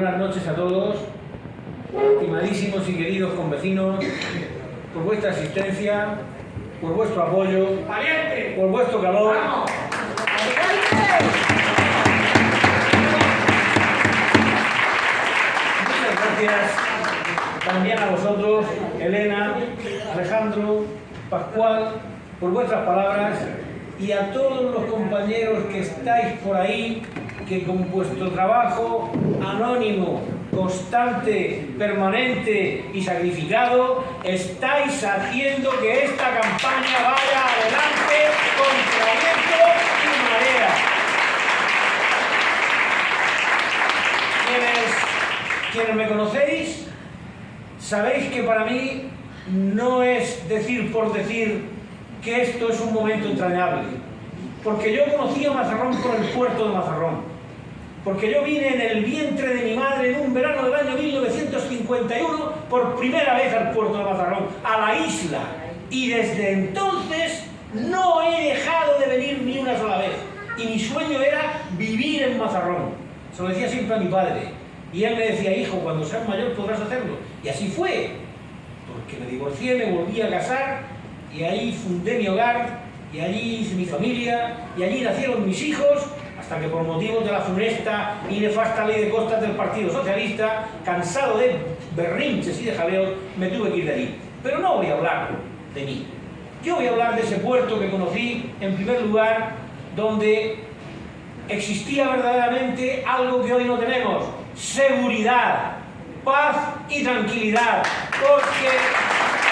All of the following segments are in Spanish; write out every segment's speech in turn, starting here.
buenas noches a todos, estimadísimos y queridos convecinos, por vuestra asistencia, por vuestro apoyo, por vuestro calor. Muchas gracias también a vosotros, Elena, Alejandro, Pascual, por vuestras palabras, y a todos los compañeros que estáis por ahí, que con vuestro trabajo anónimo, constante, permanente y sacrificado, estáis haciendo que esta campaña vaya adelante contra viento y marea. Quienes me conocéis, sabéis que para mí no es decir por decir que esto es un momento entrañable, porque yo conocí a Mazarrón por el puerto de Mazarrón, porque yo vine en el vientre de mi madre en un verano del año 1951 por primera vez al puerto de Mazarrón, a la isla, y desde entonces no he dejado de venir ni una sola vez, y mi sueño era vivir en Mazarrón. Se lo decía siempre a mi padre, y él me decía: hijo, cuando seas mayor podrás hacerlo, y así fue, porque me divorcié, me volví a casar, y ahí fundé mi hogar, y allí hice mi familia, y allí nacieron mis hijos, hasta que por motivos de la funesta y nefasta ley de costas del Partido Socialista, cansado de berrinches y de jaleos, me tuve que ir de allí. Pero no voy a hablar de mí. Yo voy a hablar de ese puerto que conocí, en primer lugar, donde existía verdaderamente algo que hoy no tenemos: seguridad, paz y tranquilidad, porque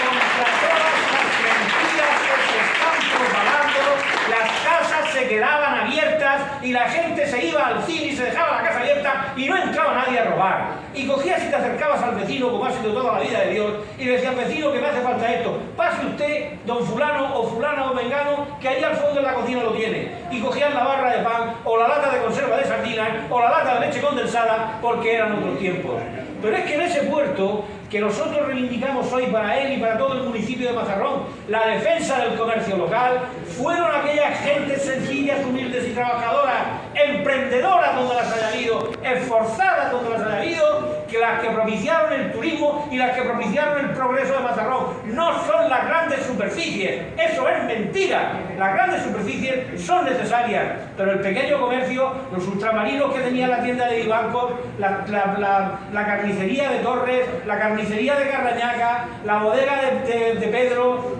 contra todas las mentiras que se están propagando, las casas se quedaban abiertas y la gente se iba al cine y se dejaba la casa abierta y no entraba nadie a robar. Y cogías y te acercabas al vecino, como ha sido toda la vida de Dios, y le decías: vecino, que me hace falta esto, pase usted, don fulano o fulana o mengano, que allí al fondo de la cocina lo tiene. Y cogías la barra de pan, o la lata de conserva de sardinas, o la lata de leche condensada, porque eran otros tiempos. Pero es que en ese puerto, que nosotros reivindicamos hoy para él y para todo el municipio de Mazarrón, la defensa del comercio local, fueron aquellas gentes sencillas, humildes y trabajadoras, emprendedoras donde las haya habido, esforzadas donde las haya habido, que las que propiciaron el turismo y las que propiciaron el progreso de Mazarrón. No son las grandes superficies, eso es mentira. Las grandes superficies son necesarias, pero el pequeño comercio, los ultramarinos que tenían la tienda de Ibancos, la carnicería de Torres, la carnicería de Carrañaca, la bodega de Pedro,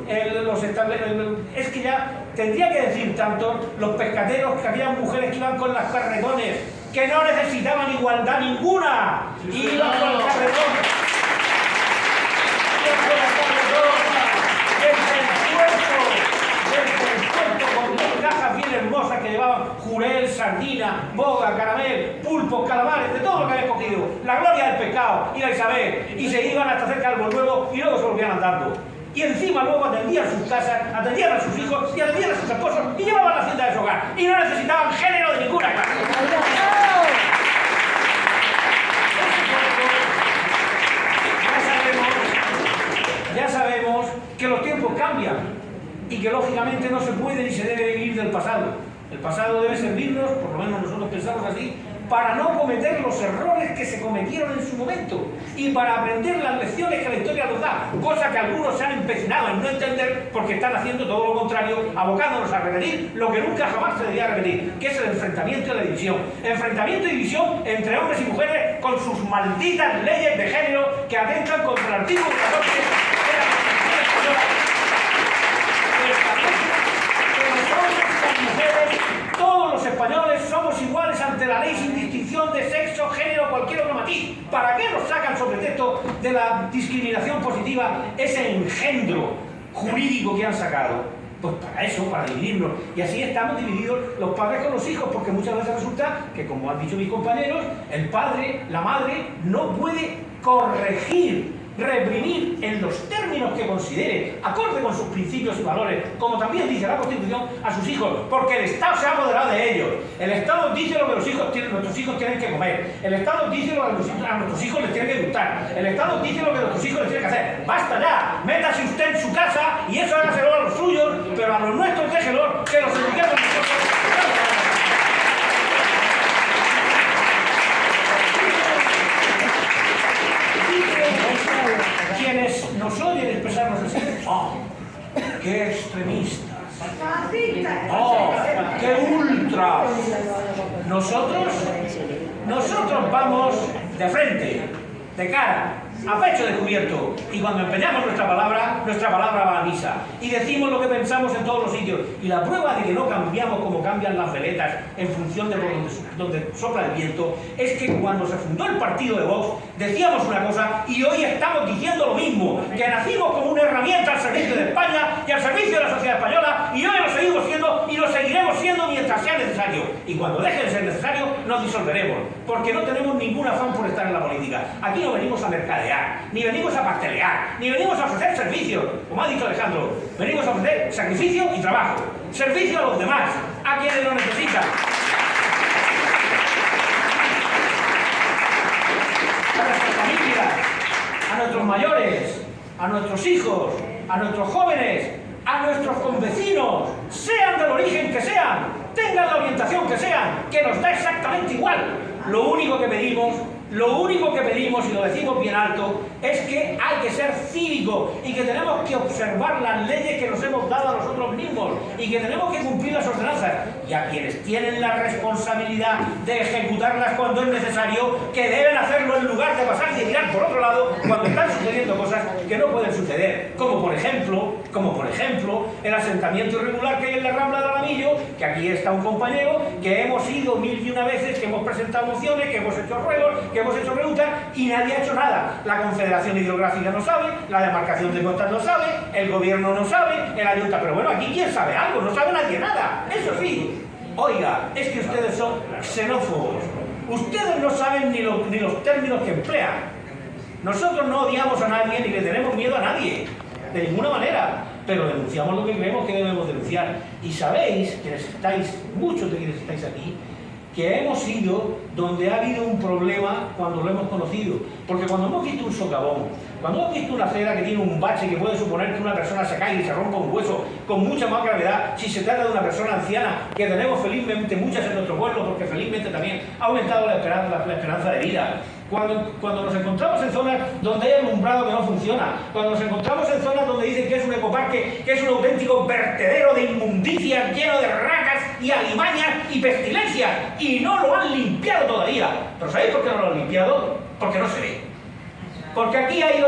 es que ya tendría que decir tanto, los pescateros, que había mujeres que iban con las carretones, que no necesitaban igualdad ninguna, iban con el carretón, desde el puerto con dos cajas bien hermosas que llevaban jurel, sardina, boga, caramel, pulpos, calamares, de todo lo que había cogido, la gloria del pescado y la Isabel, y se iban hasta cerca del Bolnuevo y luego se volvían andando. Y encima luego atendían sus casas, atendían a sus hijos y atendían a sus esposos y llevaban la hacienda de su hogar. Y no necesitaban género de ninguna clase. Ya sabemos que los tiempos cambian y que lógicamente no se puede ni se debe vivir del pasado. El pasado debe servirnos, por lo menos nosotros pensamos así, para no cometer los errores que se cometieron en su momento y para aprender las lecciones que la historia nos da, cosa que algunos se han empecinado en no entender porque están haciendo todo lo contrario, abocándonos a repetir lo que nunca jamás se debía repetir, que es el enfrentamiento y la división. Enfrentamiento y división entre hombres y mujeres con sus malditas leyes de género que atentan contra el artículo 14 de la Constitución Española. Todos los españoles somos iguales ante la ley sin distinción de sexo, género o cualquier otro matiz. ¿Para qué nos sacan sobre texto de la discriminación positiva ese engendro jurídico que han sacado? Pues para eso, para dividirnos. Y así estamos divididos los padres con los hijos, porque muchas veces resulta que, como han dicho mis compañeros, el padre, la madre, no puede corregir, reprimir en los términos que considere, acorde con sus principios y valores, como también dice la Constitución, a sus hijos, porque el Estado se ha apoderado de ellos. El Estado dice lo que nuestros hijos tienen que comer. El Estado dice lo que a nuestros hijos les tiene que gustar. El Estado dice lo que nuestros hijos les tienen que hacer. ¡Basta ya! Métase usted en su casa y eso hágaselo a los suyos, pero a los nuestros déjelo, que los eduquemos nosotros. ¡Qué extremistas! ¡Oh, qué ultras! Nosotros vamos de frente, de cara, a pecho descubierto, y cuando empeñamos nuestra palabra va a misa, y decimos lo que pensamos en todos los sitios, y la prueba de que no cambiamos como cambian las veletas en función de por donde sopla el viento, es que cuando se fundó el partido de Vox, decíamos una cosa, y hoy estamos diciendo lo mismo, que nacimos como una herramienta al servicio de España y al servicio de la sociedad española, y hoy lo seguimos siendo, y lo seguiremos siendo mientras sea necesario, y cuando deje de ser necesario, nos disolveremos, porque no tenemos ningún afán por estar en la política. Aquí no venimos a mercadear, ni venimos a pastelear, ni venimos a ofrecer servicio, como ha dicho Alejandro, venimos a ofrecer sacrificio y trabajo, servicio a los demás, a quienes lo necesitan. A nuestras familias, a nuestros mayores, a nuestros hijos, a nuestros jóvenes, a nuestros convecinos, sean del origen que sean, tengan la orientación que sean, que nos da exactamente igual. Lo único que pedimos, y lo decimos bien alto, es que hay que ser cívicos y que tenemos que observar las leyes que nos hemos dado a nosotros mismos y que tenemos que cumplir las ordenanzas. Y a quienes tienen la responsabilidad de ejecutarlas cuando es necesario, que deben hacerlo en lugar de pasar y de mirar por otro lado cuando están sucediendo cosas que no pueden suceder. Como por ejemplo, el asentamiento irregular que hay en la Rambla de Alamillo, que aquí está un compañero, que hemos ido 1001 veces, que hemos presentado mociones, que hemos hecho ruegos, que hemos hecho preguntas y nadie ha hecho nada. La Confederación Hidrográfica no sabe, la demarcación de costas no sabe, el gobierno no sabe, el ayuntamiento. Pero bueno, aquí ¿quién sabe algo? No sabe nadie nada. Eso sí, oiga, es que ustedes son xenófobos. Ustedes no saben ni los términos que emplean. Nosotros no odiamos a nadie ni le tenemos miedo a nadie, de ninguna manera, pero denunciamos lo que creemos que debemos denunciar. Y sabéis, muchos de quienes estáis aquí, que hemos ido donde ha habido un problema cuando lo hemos conocido. Porque cuando hemos visto un socavón, cuando hemos visto una acera que tiene un bache que puede suponer que una persona se caiga y se rompa un hueso con mucha más gravedad, si se trata de una persona anciana, que tenemos felizmente muchas en nuestro pueblo, porque felizmente también ha aumentado la esperanza de vida. Cuando nos encontramos en zonas donde hay alumbrado que no funciona, cuando nos encontramos en zonas donde dicen que es un ecoparque, que es un auténtico vertedero de inmundicia lleno de ratas y alimañas y pestilencias, y no lo han limpiado todavía. ¿Pero sabéis por qué no lo han limpiado? Porque no se ve. Porque aquí hay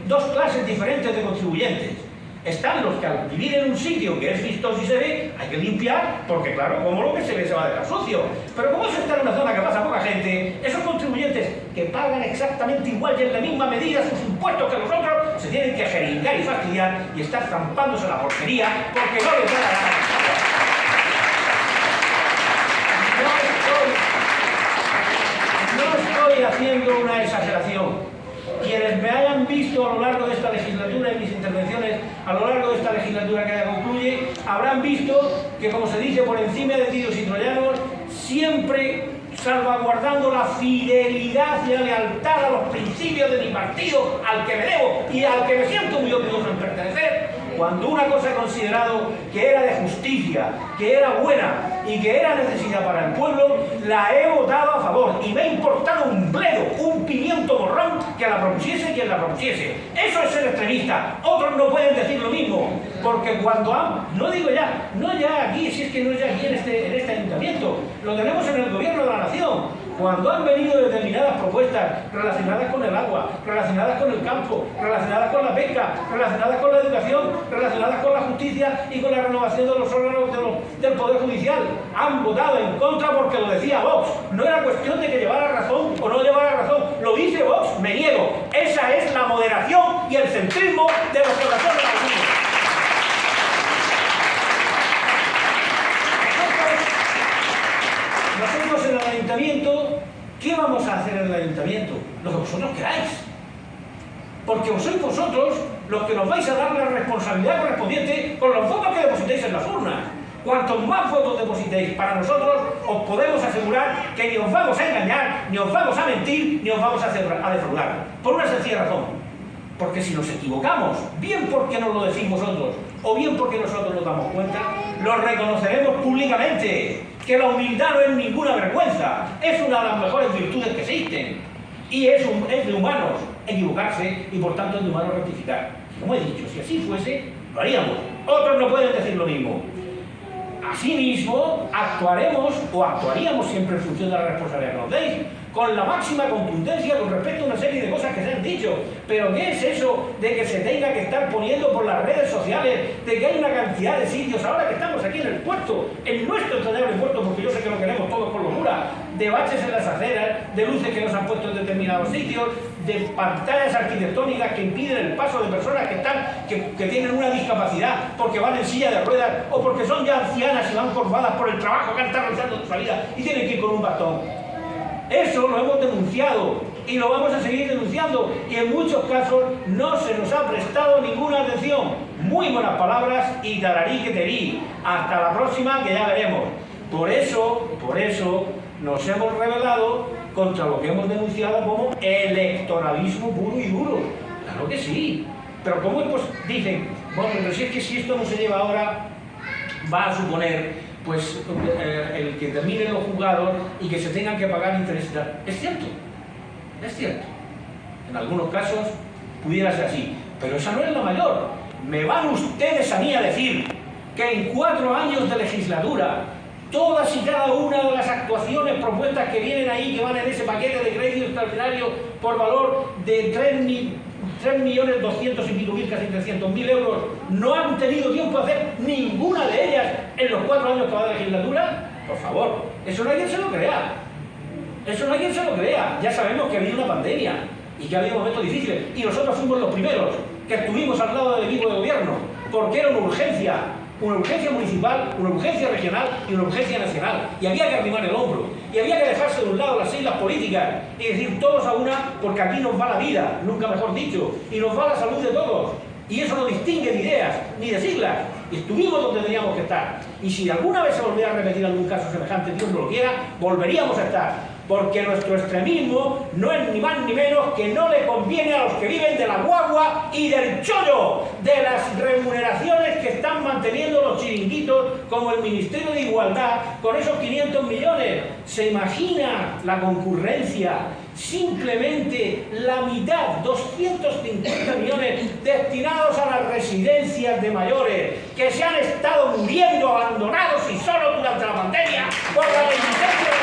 dos clases diferentes de contribuyentes. Están los que al vivir en un sitio que es vistoso y se ve, hay que limpiar, porque claro, como lo que se ve se va a dejar sucio. Pero como eso está en una zona que pasa poca gente, esos contribuyentes que pagan exactamente igual y en la misma medida sus impuestos que los otros, se tienen que jeringar y fastidiar y estar zampándose la porquería porque no les da la gana. No estoy haciendo una exageración. Quienes me hayan visto a lo largo de esta legislatura, en mis intervenciones a lo largo de esta legislatura que ya concluye, habrán visto que, como se dice, por encima de tiros y troyanos, siempre salvaguardando la fidelidad y la lealtad a los principios de mi partido, al que me debo y al que me siento muy orgulloso en pertenecer. Cuando una cosa he considerado que era de justicia, que era buena y que era necesidad para el pueblo, la he votado a favor y me ha importado un bledo, un pimiento morrón que la propusiese quien la propusiese. Eso es ser extremista. Otros no pueden decir lo mismo, porque cuando no digo ya, no ya aquí, si es que no es ya aquí en este ayuntamiento, lo tenemos en el gobierno de la nación. Cuando han venido determinadas propuestas relacionadas con el agua, relacionadas con el campo, relacionadas con la pesca, relacionadas con la educación, relacionadas con la justicia y con la renovación de los órganos del Poder Judicial, han votado en contra porque lo decía Vox. No era cuestión de que llevara razón o no llevara razón. Lo dice Vox, me niego. Esa es la moderación y el centrismo de los corazones de la Unión. Nosotros en el ayuntamiento, ¿qué vamos a hacer en el ayuntamiento? Lo que vosotros queráis. Porque sois vosotros los que nos vais a dar la responsabilidad correspondiente con los votos que depositéis en las urnas. Cuantos más votos depositéis para nosotros, os podemos asegurar que ni os vamos a engañar, ni os vamos a mentir, ni os vamos a defraudar. Por una sencilla razón. Porque si nos equivocamos, bien porque nos lo decís vosotros, o bien porque nosotros nos damos cuenta, lo reconoceremos públicamente. Que la humildad no es ninguna vergüenza, es una de las mejores virtudes que existen. Y es de humanos equivocarse y por tanto es de humanos rectificar. Como he dicho, si así fuese, lo haríamos. Otros no pueden decir lo mismo. Asimismo, actuaremos o actuaríamos siempre en función de la responsabilidad que nos deis, con la máxima contundencia con respecto a una serie de cosas que se han dicho. Pero ¿qué es eso de que se tenga que estar poniendo por las redes sociales, de que hay una cantidad de sitios, ahora que estamos aquí en el puerto, en nuestro entrañable puerto, porque yo sé que lo queremos todos con locura, de baches en las aceras, de luces que nos han puesto en determinados sitios, de pantallas arquitectónicas que impiden el paso de personas que tienen una discapacidad porque van en silla de ruedas o porque son ya ancianas y van corvadas por el trabajo que han estado realizando toda su vida y tienen que ir con un bastón? Eso lo hemos denunciado y lo vamos a seguir denunciando, y en muchos casos no se nos ha prestado ninguna atención. Muy buenas palabras y tararí que terí. Hasta la próxima, que ya veremos. Por eso nos hemos rebelado contra lo que hemos denunciado como electoralismo puro y duro. Claro que sí. Pero ¿cómo es? Pues dicen, bueno, pero si es que si esto no se lleva ahora, va a suponer pues el que terminen los juzgados y que se tengan que pagar intereses. Es cierto, es cierto. En algunos casos pudiera ser así, pero esa no es la mayor. ¿Me van ustedes a mí a decir que en 4 años de legislatura todas y cada una de las actuaciones propuestas que vienen ahí, que van en ese paquete de crédito extraordinario por valor de 3.200.000 y pico mil, casi 300.000 euros, no han tenido tiempo de hacer ninguna de ellas en los 4 años que va de legislatura? Por favor, eso no hay quien se lo crea. Eso no hay quien se lo crea. Ya sabemos que ha habido una pandemia y que ha habido momentos difíciles, y nosotros fuimos los primeros que estuvimos al lado del equipo de gobierno, porque era una urgencia municipal, una urgencia regional y una urgencia nacional, y había que arrimar el hombro, y había que dejarse de un lado las siglas políticas y decir todos a una, porque aquí nos va la vida, nunca mejor dicho, y nos va la salud de todos, y eso no distingue de ideas ni de siglas. Y estuvimos donde teníamos que estar, y si alguna vez se volviera a repetir algún caso semejante, Dios no lo quiera, volveríamos a estar, porque nuestro extremismo no es ni más ni menos que no le conviene a los que viven de la guagua y del chollo, de las remuneraciones que están manteniendo los chiringuitos como el Ministerio de Igualdad con esos 500 millones. ¿Se imagina la concurrencia? Simplemente la mitad, 250 millones destinados a las residencias de mayores que se han estado muriendo abandonados y solos durante la pandemia por la negligencia